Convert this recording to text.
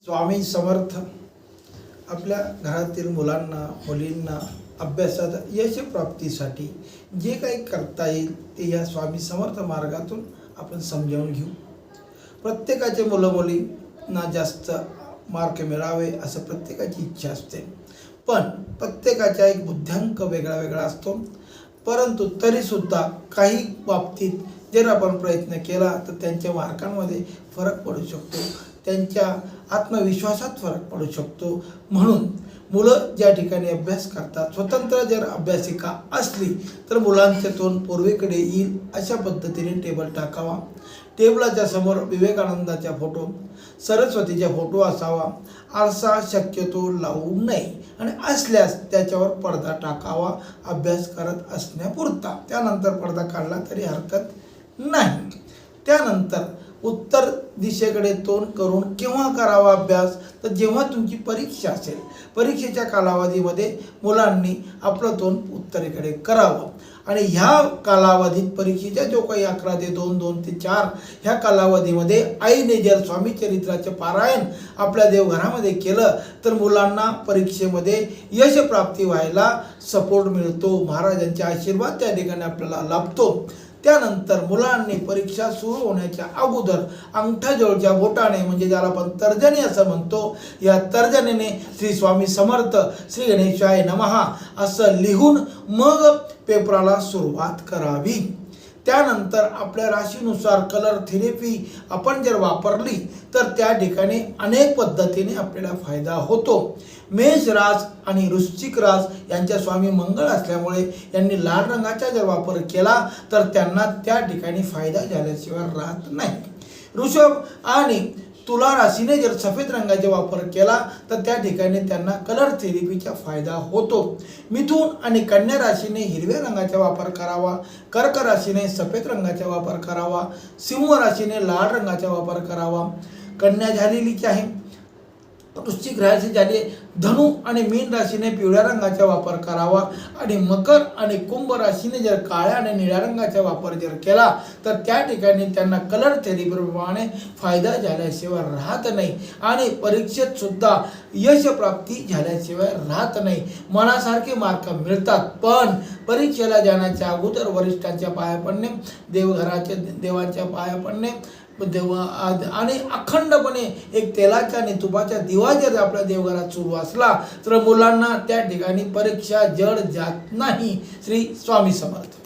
स्वामी समर्थ आपल्या घरातील मुलांना मुलींना अभ्यासात यशप्राप्तीसाठी जे काही करता येईल ते या स्वामी समर्थ मार्गातून आपण समजावून घेऊ। प्रत्येकाचे मुलं मुलींना जास्त मार्क मिळावे असं प्रत्येकाची इच्छा असते, पण प्रत्येकाचा एक बुद्ध्यांक वेगळा वेगळा असतो। परंतु तरीसुद्धा काही बाबतीत जर आपण प्रयत्न केला तर त्यांच्या मार्कांमध्ये फरक पडू शकतो, त्यांच्या आत्मविश्वासात फरक पडू शकतो। म्हणून मुलं ज्या ठिकाणी अभ्यास करतात, स्वतंत्र जर अभ्यासिका असली तर मुलांचे तोंड पूर्वेकडे येईल अशा पद्धतीने टेबल टाकावा। टेबलाच्या समोर विवेकानंदाचा फोटो, सरस्वतीचा फोटो असावा। आरसा शक्यतो लावू नये आणि असल्यास त्याच्यावर पडदा टाकावा अभ्यास करत असण्यापुरता। त्यानंतर पडदा काढला तरी हरकत नाही। त्यानंतर उत्तर दिशेकडे तोंड करून केव्हा करावा अभ्यास, तर जेव्हा तुमची परीक्षा असेल, परीक्षेच्या कालावधीमध्ये मुलांनी आपलं तोंड उत्तरेकडे करावं। आणि ह्या कालावधीत परीक्षेच्या जो काही 11 ते 2, 2 ते 4 ह्या कालावधीमध्ये आईने जर स्वामी चरित्राचे पारायण आपल्या देवघरामध्ये केलं तर मुलांना परीक्षेमध्ये यशप्राप्ती व्हायला सपोर्ट मिळतो, महाराजांचे आशीर्वाद त्या ठिकाणी आपल्याला लाभतो। त्यानंतर मुलांनी परीक्षा सुरू होण्याच्या अगोदर अंगठ्याजवळच्या बोटाने, म्हणजे ज्याला आपण तर्जनी असं म्हणतो, या तर्जनीने श्री स्वामी समर्थ श्री गणेशाय नमः असं लिहून मग पेपराला सुरुवात करावी। त्यानंतर आपल्या राशीनुसार कलर थेरपी आपण जर वापरली तर त्या ठिकाणी अनेक पद्धतीने आपल्याला फायदा होतो। मेष रास आणि वृश्चिक रास यांच्या स्वामी मंगळ असल्यामुळे यांनी लाल रंगाचा जर वापर केला तर त्यांना त्या ठिकाणी फायदा झाल्याशिवाय राहत नाही। वृषभ आणि तुला राशीने जर सफेद रंगाचा वापर केला तर त्या ठिकाणी त्यांना कलर थेरपीचा फायदा होतो। मिथुन आणि कन्या राशीने हिरव्या रंगाचा वापर करावा, कर्क राशीने सफेद रंगाचा वापर करावा, सिंह राशीने लाल रंगाचा वापर करावा। कन्या झालेलीच आहे, वृश्चिक राशी झाली, धनु आणि मीन राशीने पिवळ्या रंगाचा वापर करावा आणि मकर आणि कुंभ राशीने जर काळ्या आणि निळ्या रंगाचा वापर जर केला तर त्या ठिकाणी त्यांना कलर थेरपीप्रमाणे फायदा झाल्याशिवाय राहत नाही आणि परीक्षेत सुद्धा यशप्राप्ती झाल्याशिवाय राहत नाही। मनासारखे मार्क मिळतात, पण परीक्षेला जाण्याच्या अगोदर वरिष्ठांच्या पाया पडणे, देवांच्या पाया पडणे आणि अखंडपणे एक तेलाच्या आणि तुपाच्या दिवा जर आपल्या देवघरात सुरू असला तर मुलांना त्या ठिकाणी परीक्षा जड जात नाही। श्री स्वामी समर्थ।